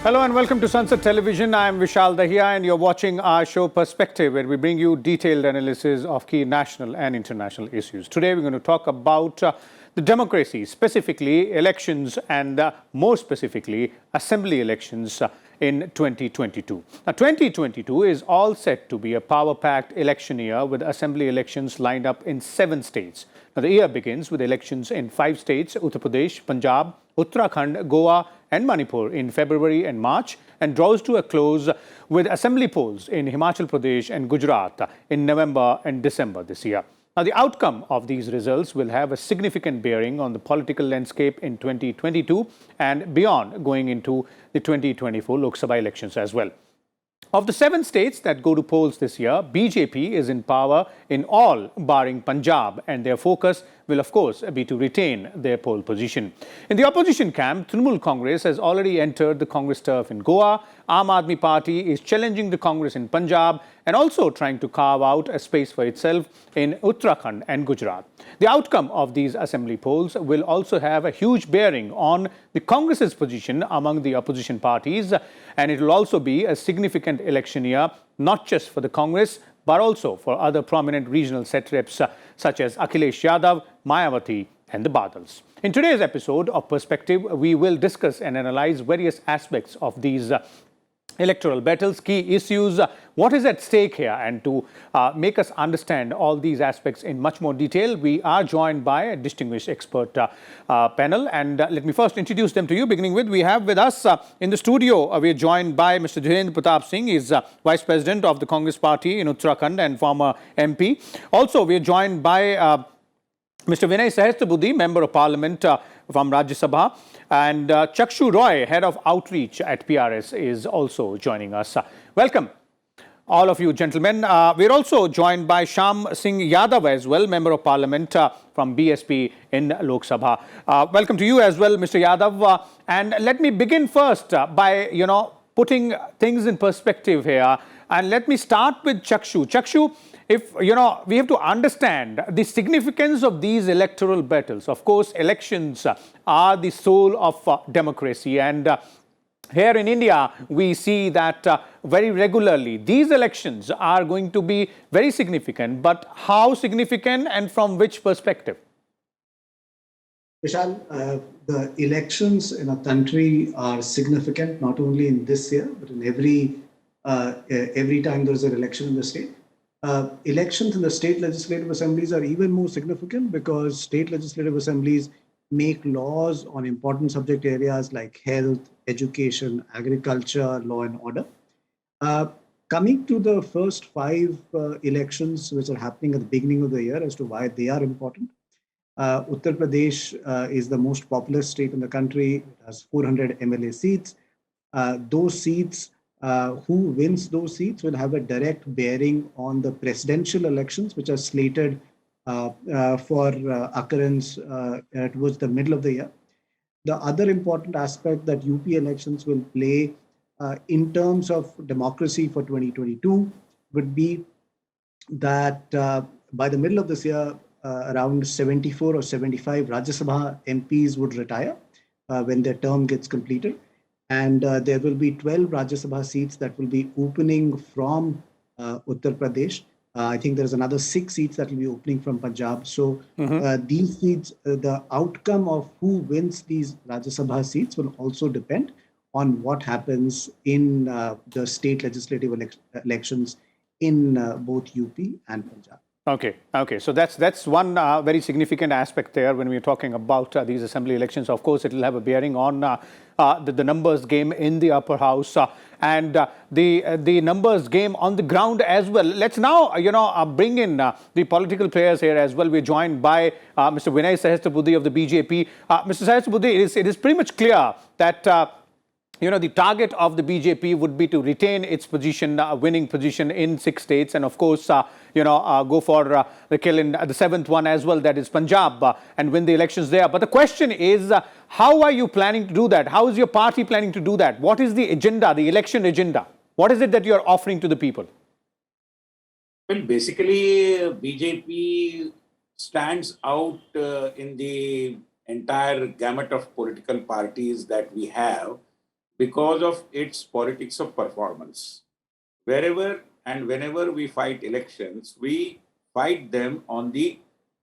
Hello and welcome to Sansad Television. I am Vishal Dahiya and you're watching our show Perspective, where we bring you detailed analysis of key national and international issues. Today we're going to talk about the democracy, specifically elections and more specifically assembly elections in 2022. Now 2022 is all set to be a power-packed election year with assembly elections lined up in 7 states. Now the year begins with elections in 5 states, Uttar Pradesh, Punjab, Uttarakhand, Goa and Manipur in February and March, and draws to a close with assembly polls in Himachal Pradesh and Gujarat in November and December this year. Now, the outcome of these results will have a significant bearing on the political landscape in 2022 and beyond, going into the 2024 Lok Sabha elections as well. Of the 7 states that go to polls this year, BJP is in power in all barring Punjab, and their focus will of course be to retain their pole position. In the opposition camp, Trinamool Congress has already entered the Congress turf in Goa. Aam Aadmi Party is challenging the Congress in Punjab and also trying to carve out a space for itself in Uttarakhand and Gujarat. The outcome of these assembly polls will also have a huge bearing on the Congress's position among the opposition parties, and it will also be a significant election year, not just for the Congress, but also for other prominent regional satraps such as Akhilesh Yadav, Mayawati and the Badals. In today's episode of Perspective, we will discuss and analyze various aspects of these electoral battles, key issues, what is at stake here, and to make us understand all these aspects in much more detail, we are joined by a distinguished expert panel. And let me first introduce them to you, beginning with, we have with us in the studio, we are joined by Mr. Dhirendra Pratap Singh. He is Vice President of the Congress Party in Uttarakhand and former MP. Also, we are joined by Mr. Vinay Sahasrabudhe, Member of Parliament from Rajya Sabha, and Chakshu Roy, Head of Outreach at PRS, is also joining us. Welcome, all of you gentlemen. We're also joined by Shyam Singh Yadav as well, Member of Parliament from BSP in Lok Sabha. Welcome to you as well, Mr. Yadav. And let me begin first by, putting things in perspective here. And let me start with Chakshu. Chakshu, if, we have to understand the significance of these electoral battles. Of course, elections are the soul of democracy. And here in India, we see that very regularly these elections are going to be very significant. But how significant and from which perspective? Vishal, the elections in a country are significant, not only in this year, but in every time there's an election in the state. Elections in the state legislative assemblies are even more significant because state legislative assemblies make laws on important subject areas like health, education, agriculture, law and order. Coming to the first 5 elections which are happening at the beginning of the year as to why they are important. Uttar Pradesh is the most populous state in the country. It has 400 MLA seats. Those seats, who wins those seats will have a direct bearing on the presidential elections, which are slated for occurrence towards the middle of the year. The other important aspect that UP elections will play in terms of democracy for 2022 would be that by the middle of this year, around 74 or 75 Rajya Sabha MPs would retire when their term gets completed. And there will be 12 Rajya Sabha seats that will be opening from Uttar Pradesh. I think there's another 6 seats that will be opening from Punjab. So these seats, the outcome of who wins these Rajya Sabha seats will also depend on what happens in the state legislative elections in both UP and Punjab. Okay. So that's one very significant aspect there when we're talking about these assembly elections. Of course, it will have a bearing on the numbers game in the upper house and the numbers game on the ground as well. Let's now, bring in the political players here as well. We're joined by Mr. Vinay Sahasrabudhe of the BJP. Mr. Sahasrabudhe, it is pretty much clear that the target of the BJP would be to retain its position, winning position in 6 states, and of course, go for the kill in the 7th one as well, that is Punjab, and win the elections there. But the question is, how are you planning to do that? How is your party planning to do that? What is the agenda, the election agenda? What is it that you are offering to the people? Well, basically, BJP stands out in the entire gamut of political parties that we have, because of its politics of performance. Wherever and whenever we fight elections, we fight them on the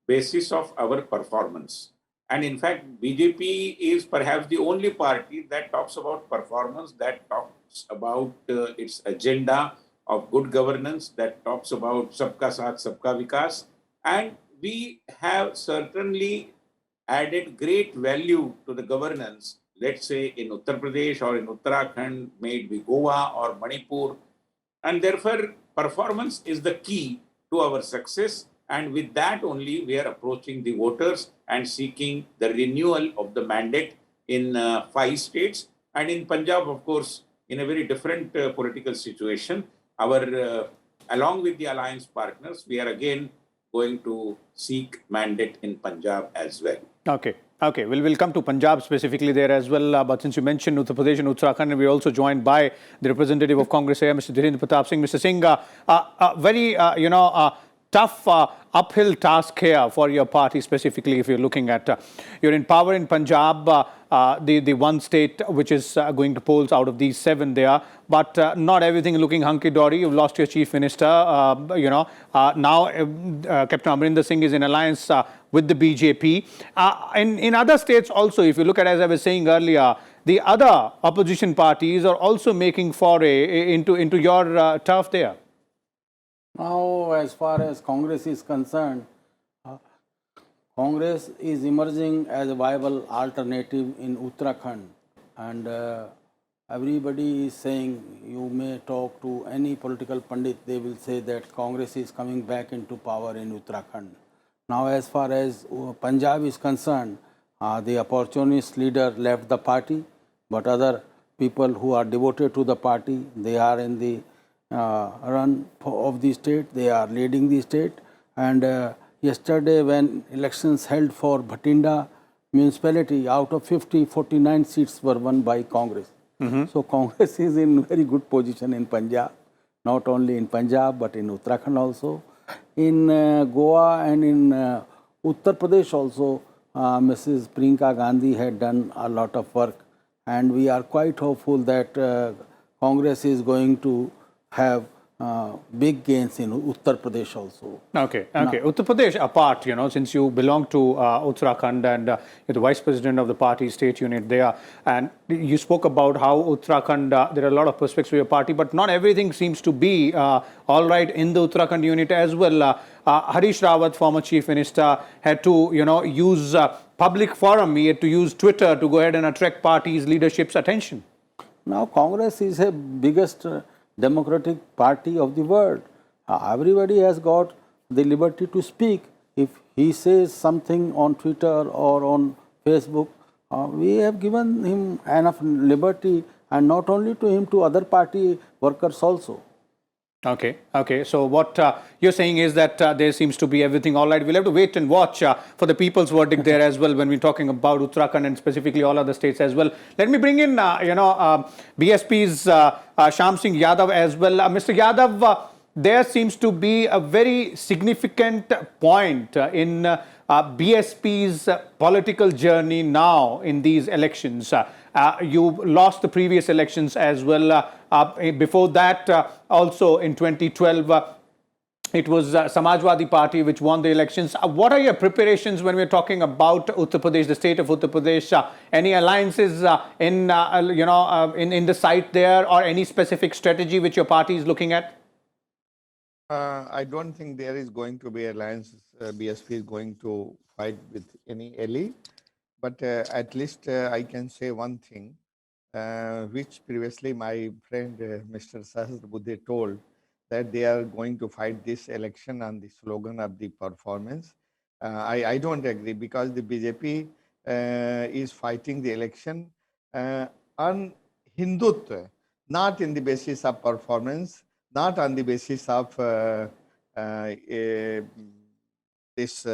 basis of our performance. And in fact, BJP is perhaps the only party that talks about performance, that talks about its agenda of good governance, that talks about Sabka Saath, Sabka Vikas. And we have certainly added great value to the governance, let's say in Uttar Pradesh or in Uttarakhand, may it be Goa or Manipur. And therefore, performance is the key to our success. And with that only, we are approaching the voters and seeking the renewal of the mandate in 5 states. And in Punjab, of course, in a very different political situation, along with the alliance partners, we are again going to seek mandate in Punjab as well. Okay. Okay, we'll come to Punjab specifically there as well. But since you mentioned Uttar Pradesh and Uttarakhand, we're also joined by the representative of Congress here, Mr. Dhirendra Pratap Singh. Mr. Singh, very, tough uphill task here for your party specifically if you're looking at, you're in power in Punjab, the one state which is going to polls out of these 7 there, but not everything looking hunky-dory. You've lost your chief minister, now Captain Amarinder Singh is in alliance with the BJP. In other states also, if you look at, as I was saying earlier, the other opposition parties are also making foray into your turf there. Now, as far as Congress is concerned, Congress is emerging as a viable alternative in Uttarakhand, and everybody is saying, you may talk to any political pundit, they will say that Congress is coming back into power in Uttarakhand. Now, as far as Punjab is concerned, the opportunist leader left the party, but other people who are devoted to the party, they are in the run of the state, they are leading the state. And yesterday when elections held for Bhatinda municipality, out of 50, 49 seats were won by Congress. So Congress is in very good position in Punjab, not only in Punjab but in Uttarakhand also. In Goa and in Uttar Pradesh also, Mrs. Priyanka Gandhi had done a lot of work, and we are quite hopeful that Congress is going to have big gains in Uttar Pradesh also. Okay. Uttar Pradesh apart, since you belong to Uttarakhand and you're the vice president of the party state unit there, and you spoke about how Uttarakhand, there are a lot of prospects for your party, but not everything seems to be all right in the Uttarakhand unit as well. Harish Rawat, former chief minister, had to, use public forum, he had to use Twitter to go ahead and attract party's leadership's attention. Now Congress is the biggest democratic party of the world. Everybody has got the liberty to speak. If he says something on Twitter or on Facebook, we have given him enough liberty, and not only to him, to other party workers also. Okay. So what you're saying is that there seems to be everything all right. We'll have to wait and watch for the people's verdict there as well when we're talking about Uttarakhand and specifically all other states as well. Let me bring in, BSP's Shyam Singh Yadav as well. Mr. Yadav, there seems to be a very significant point in BSP's political journey now in these elections. You lost the previous elections as well. Before that, also in 2012, it was Samajwadi Party which won the elections. What are your preparations when we're talking about Uttar Pradesh, the state of Uttar Pradesh? Any alliances in the site there, or any specific strategy which your party is looking at? I don't think there is going to be alliance. BSP is going to fight with any ally. But at least I can say one thing, which previously my friend Mr. Sahasra Buddhe told, that they are going to fight this election on the slogan of the performance. I don't agree, because the BJP is fighting the election on hindutva, not in the basis of performance, not on the basis of this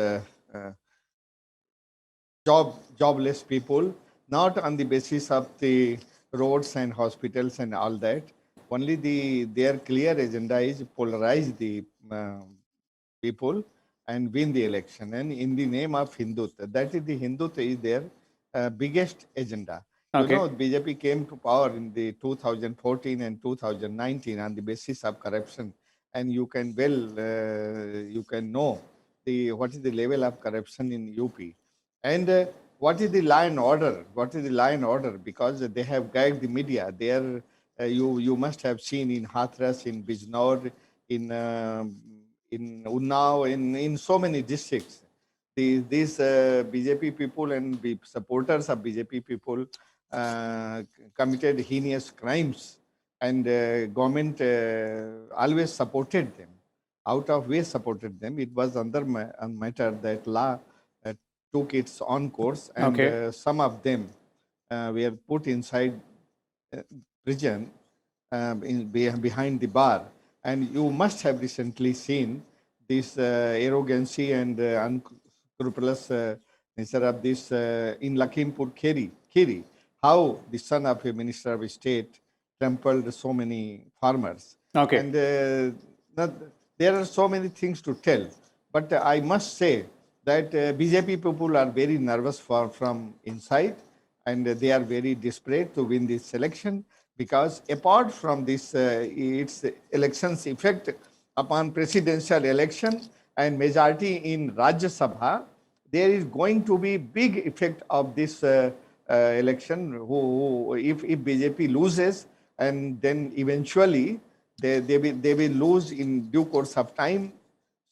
jobless people, not on the basis of the roads and hospitals and all that. Only their clear agenda is polarize the people and win the election, and in the name of Hindutva. That is, the Hindutva is their biggest agenda. Okay. You know, BJP came to power in the 2014 and 2019 on the basis of corruption, and you can you can know what is the level of corruption in UP, and what is the law and order? What is the law and order? Because they have gagged the media. There, you must have seen in Hathras, in Bijnor, in Unnao, in so many districts. These BJP people and supporters of BJP people committed heinous crimes, and government always supported them. Out of way supported them. It was under a matter that law took its own course, and Okay. some of them were put inside prison behind the bar. And you must have recently seen this arrogancy and unscrupulous nature of this in Lakhimpur Kheri, how the son of a minister of state trampled so many farmers. Okay. And there are so many things to tell. But I must say that BJP people are very nervous from inside, and they are very desperate to win this election, because apart from this, its elections effect upon presidential election and majority in Rajya Sabha, there is going to be big effect of this election. If BJP loses, and then eventually they will lose in due course of time,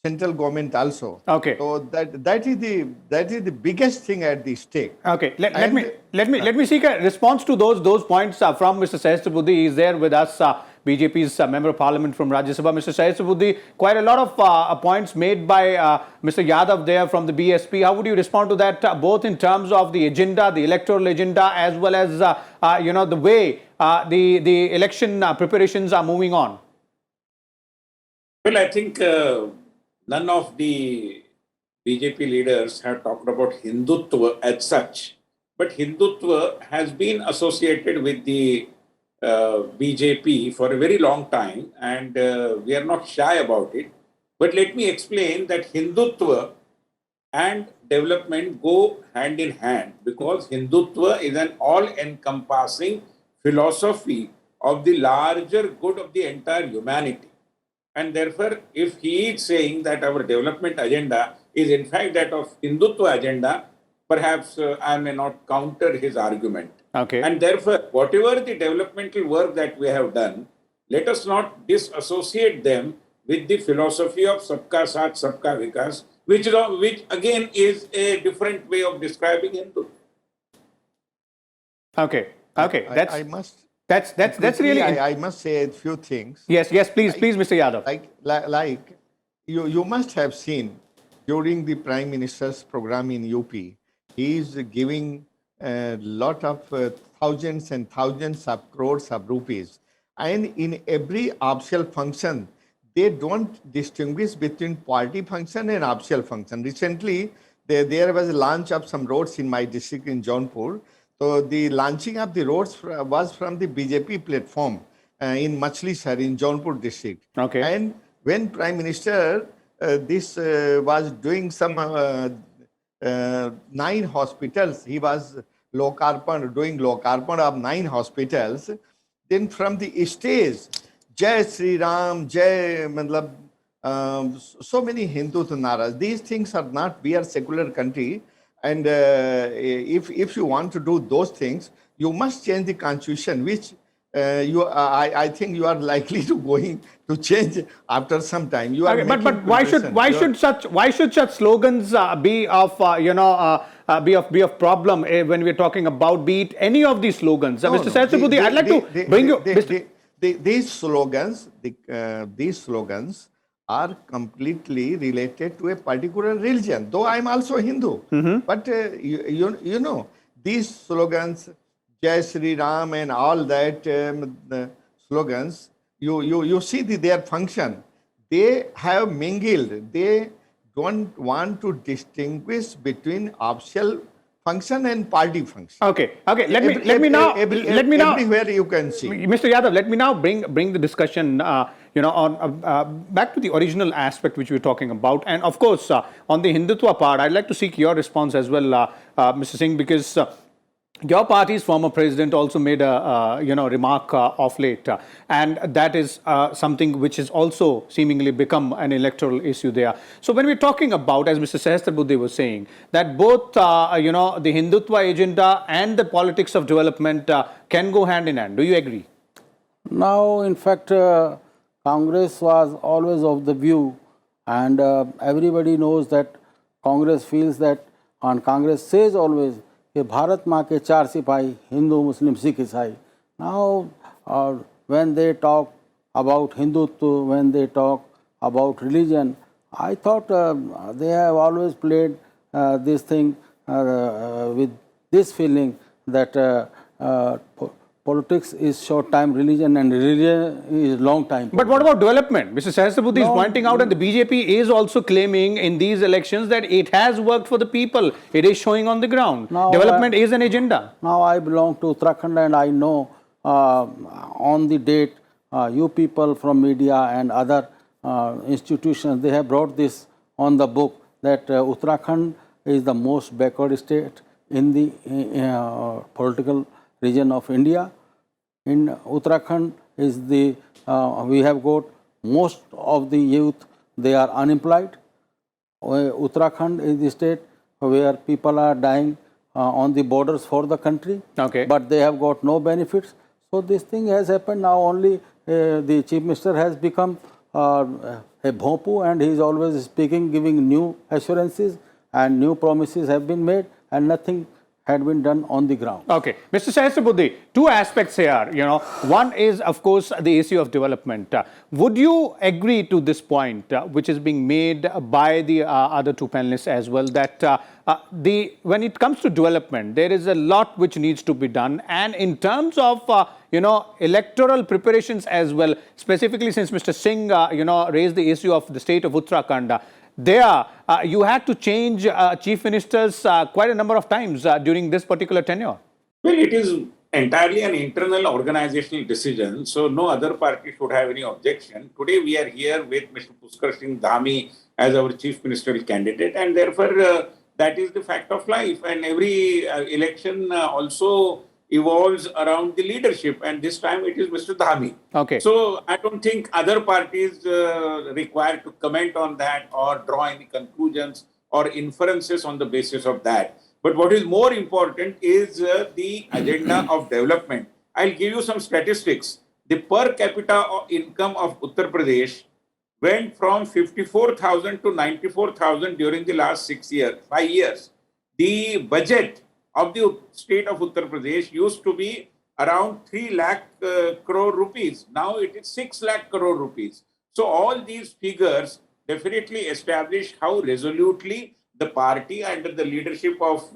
central government also. Okay. So that is the biggest thing at the stake. Okay, let me seek a response to those points from Mr. Sahasrabudhe. He is there with us, BJP's Member of Parliament from Rajya Sabha. Mr. Sahasrabudhe, quite a lot of points made by Mr. Yadav there from the BSP. How would you respond to that, both in terms of the agenda, the electoral agenda, as well as the way the election preparations are moving on? Well, I think none of the BJP leaders have talked about hindutva as such, but hindutva has been associated with the BJP for a very long time, and we are not shy about it. But let me explain that hindutva and development go hand in hand, because hindutva is an all-encompassing philosophy of the larger good of the entire humanity. And therefore, if he is saying that our development agenda is in fact that of hindutva agenda, perhaps I may not counter his argument. Okay. And therefore, whatever the developmental work that we have done, let us not disassociate them with the philosophy of Sabka Saath, Sabka Vikas, which again is a different way of describing Hindutva. Okay. Okay. I must. That's really. I must say a few things. Yes. Please, Mr. Yadav. Like you must have seen during the Prime Minister's program in UP, he is giving a lot of thousands and thousands of crores of rupees, and in every official function, they don't distinguish between party function and official function. Recently, there was a launch of some roads in my district in Jaunpur. So the launching of the roads was from the BJP platform in Machlisar in Jaunpur district. Okay. And when Prime Minister was doing some 9 hospitals, he was doing lokarpan of 9 hospitals. Then from the stage, Jai Sri Ram, Jai so many Hindutva naras. These things are not. We are secular country. And if you want to do those things, you must change the constitution, which I think you are likely to going to change after some time. You are but why should such slogans be of be of problem when we are talking about, be it any of these slogans? Mr. Sahasrabudhe, I'd like to bring you. These slogans are completely related to a particular religion, though I'm also Hindu. But you know, these slogans, Jai Sri Ram and all that slogans, you see their function. They have mingled. They don't want to distinguish between official function and party function. Okay. Let me now. Everywhere you can see. Mr. Yadav, let me now bring the discussion, on back to the original aspect which we were talking about, and of course on the Hindutva part. I'd like to seek your response as well, Mr. Singh, because Your party's former president also made a remark of late, and that is something which has also seemingly become an electoral issue there. So when we're talking about, as Mr. Sahasrabudhe was saying, that both the Hindutva agenda and the politics of development can go hand in hand. Do you agree? Now, in fact, Congress was always of the view, and everybody knows that Congress feels that, and Congress says always, कि भारत माँ के चार सिपाही हिंदू मुस्लिम सिख ईसाई. Now when they talk about Hindutva, when they talk about religion, I thought they have always played this thing with this feeling that politics is short time religion and religion is long time. But what about development? Mr. Sahasrabudhe is pointing out, and the BJP is also claiming in these elections that it has worked for the people. It is showing on the ground. Now, Development is an agenda. Now I belong to Uttarakhand, and I know on the date you people from media and other institutions, they have brought this on the book that Uttarakhand is the most backward state in the political region of India. In Uttarakhand is the we have got most of the youth, they are unemployed. Uttarakhand is the state where people are dying on the borders for the country, but they have got no benefits. So this thing has happened now. Only the Chief Minister has become a bhompu, and he is always speaking, giving new assurances, and new promises have been made, and nothing had been done on the ground. Okay. Mr. Sahasrabudhe, two aspects here. One is, of course, the issue of development. Would you agree to this point, which is being made by the other two panelists as well, that when it comes to development, there is a lot which needs to be done, and in terms of electoral preparations as well, specifically since Mr. Singh raised the issue of the state of Uttarakhand, there, you had to change chief ministers quite a number of times during this particular tenure. Well, it is entirely an internal organizational decision, so no other party should have any objection. Today, we are here with Mr. Pushkar Singh Dhami as our chief ministerial candidate, and therefore, that is the fact of life. And every election also evolves around the leadership, and this time it is Mr. Dhami. Okay. So I don't think other parties require to comment on that or draw any conclusions or inferences on the basis of that. But what is more important is the agenda of development. I'll give you some statistics. The per capita income of Uttar Pradesh went from 54,000 to 94,000 during the last 5 years. The budget of the state of Uttar Pradesh used to be around 3 lakh crore rupees. Now it is 6 lakh crore rupees. So all these figures definitely establish how resolutely the party under the leadership of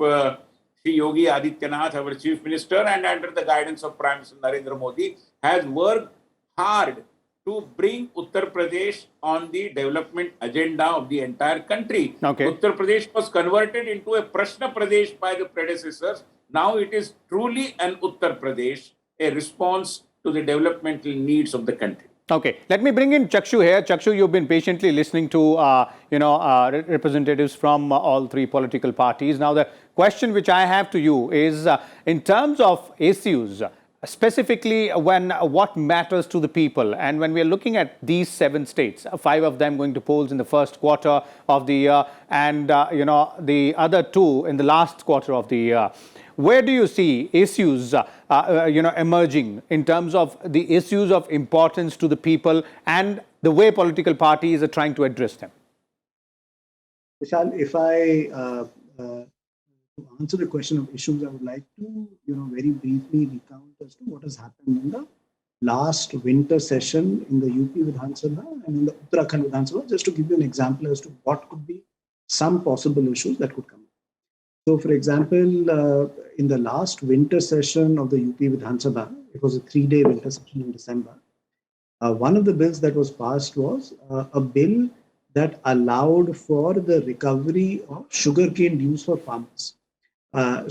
Shri Yogi Adityanath, our chief minister, and under the guidance of Prime Minister Narendra Modi, has worked hard to bring Uttar Pradesh on the development agenda of the entire country. Okay. Uttar Pradesh was converted into a Prashna Pradesh by the predecessors. Now it is truly an Uttar Pradesh, a response to the developmental needs of the country. Okay, let me bring in Chakshu here. Chakshu, you've been patiently listening to representatives from all three political parties. Now, the question which I have to you is, in terms of issues, specifically what matters to the people, and when we are looking at these 7 states, 5 of them going to polls in the first quarter of the year, and the other 2 in the last quarter of the year, where do you see issues emerging in terms of the issues of importance to the people and the way political parties are trying to address them? Vishal, if I to answer the question of issues, I would like to very briefly recount as to what has happened in the last winter session in the UP Vidhan Sabha and in the Uttarakhand Vidhan Sabha, just to give you an example as to what could be some possible issues that could come up. So, for example, in the last winter session of the UP Vidhan Sabha, it was a 3-day winter session in December. One of the bills that was passed was a bill that allowed for the recovery of sugarcane dues for farmers. A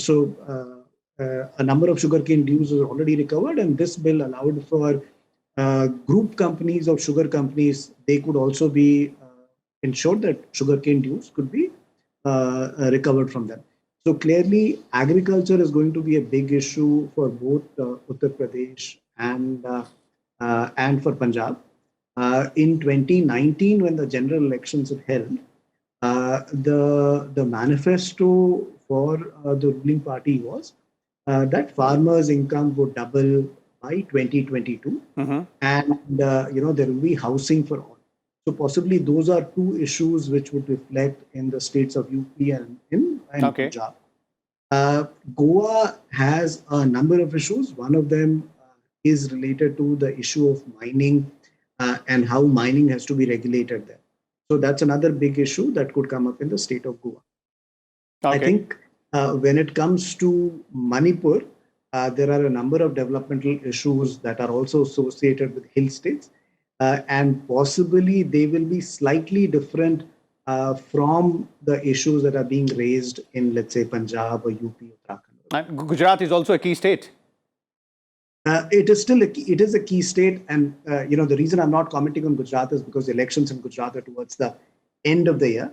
number of sugarcane dues was already recovered, and this bill allowed for group companies of sugar companies. They could also be ensured that sugarcane dues could be recovered from them. So clearly, agriculture is going to be a big issue for both Uttar Pradesh and for Punjab. In 2019, when the general elections were held, the manifesto for the ruling party was that farmers' income would double by 2022, and there will be housing for all. So possibly those are two issues which would reflect in the states of UP and Punjab. Goa has a number of issues. One of them is related to the issue of mining and how mining has to be regulated there. So that's another big issue that could come up in the state of Goa. I think when it comes to Manipur, there are a number of developmental issues that are also associated with hill states, and possibly they will be slightly different from the issues that are being raised in, let's say, Punjab or UP, Uttarakhand. And Gujarat is also a key state. It is a key state, and the reason I'm not commenting on Gujarat is because elections in Gujarat are towards the end of the year.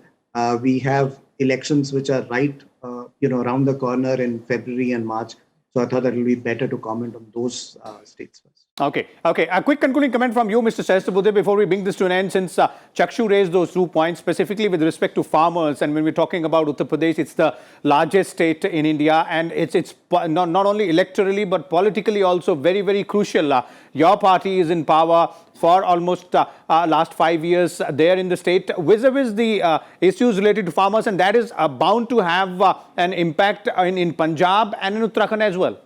We have elections which are right, around the corner in February and March. So I thought that it would be better to comment on those states first. Okay. A quick concluding comment from you, Mr. Sahasrabudhe, before we bring this to an end, since Chakshu raised those 2 points, specifically with respect to farmers. And when we're talking about Uttar Pradesh, it's the largest state in India, and it's not only electorally, but politically also very, very crucial. Your party is in power for almost last 5 years there in the state, vis-a-vis the issues related to farmers, and that is bound to have an impact in Punjab and in Uttarakhand as well.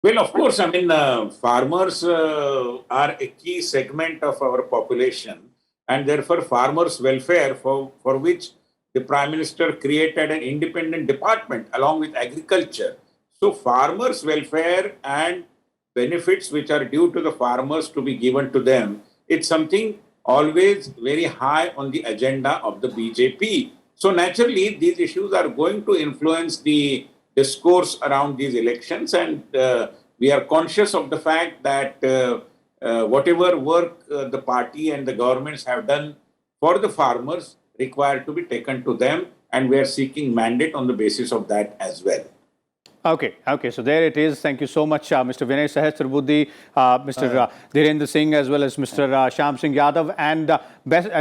Well, of course, I mean, farmers are a key segment of our population, and therefore farmers' welfare, for which the Prime Minister created an independent department along with agriculture. So farmers' welfare and benefits which are due to the farmers to be given to them, it's something always very high on the agenda of the BJP. So naturally, these issues are going to influence the discourse around these elections, and we are conscious of the fact that whatever work the party and the governments have done for the farmers required to be taken to them, and we are seeking mandate on the basis of that as well. Okay. So there it is. Thank you so much, Mr. Vinay Sahasrabudhe, Mr. Dhirendra Singh, as well as Mr. Shyam Singh Yadav, and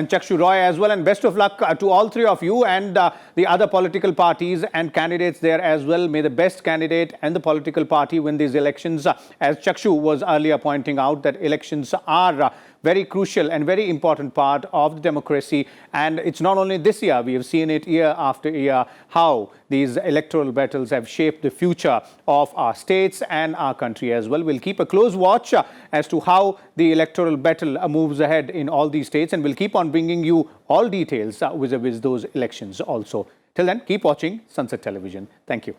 Chakshu Roy as well. And best of luck to all three of you and the other political parties and candidates there as well. May the best candidate and the political party win these elections. As Chakshu was earlier pointing out, that elections are very crucial and very important part of the democracy. And it's not only this year, we have seen it year after year, how these electoral battles have shaped the future of our states and our country as well. We'll keep a close watch as to how the electoral battle moves ahead in all these states, and we'll keep on bringing you all details vis-a-vis those elections also. Till then, keep watching Sansad Television. Thank you.